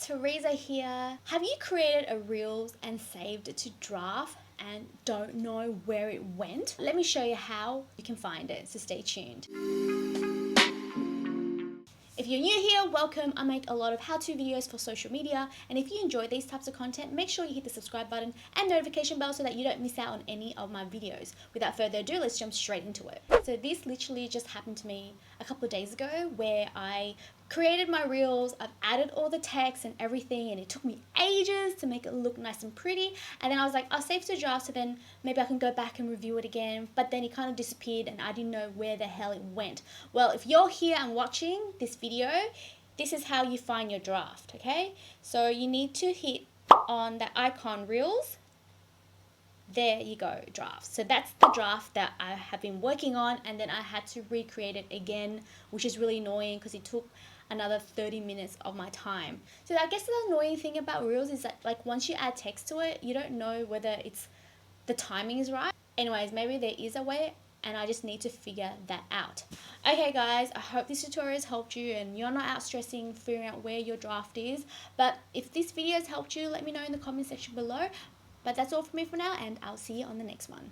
Theresa here. Have you created a Reels and saved it to draft and don't know where it went? Let me show you how you can find it, so stay tuned. If you're new here, welcome. I make a lot of how-to videos for social media, and if you enjoy these types of content, make sure you hit the subscribe button and notification bell so that you don't miss out on any of my videos. Without further ado, let's jump straight into it. So this literally just happened to me a couple of days ago where I created my Reels, I've added all the text and everything, and it took me ages to make it look nice and pretty, and then I was like, I'll save to draft so then maybe I can go back and review it again, but then it kind of disappeared and I didn't know where the hell it went. Well, if you're here and watching this video, this is how you find your draft, okay? So you need to hit on that icon Reels. There you go, draft. So that's the draft that I have been working on, and then I had to recreate it again, which is really annoying because it took another 30 minutes of my time. So I guess the annoying thing about Reels is that like once you add text to it, you don't know whether the timing is right. Anyways, maybe there is a way and I just need to figure that out. Okay guys, I hope this tutorial has helped you and you're not out stressing figuring out where your draft is. But if this video has helped you, let me know in the comment section below. But that's all from me for now, and I'll see you on the next one.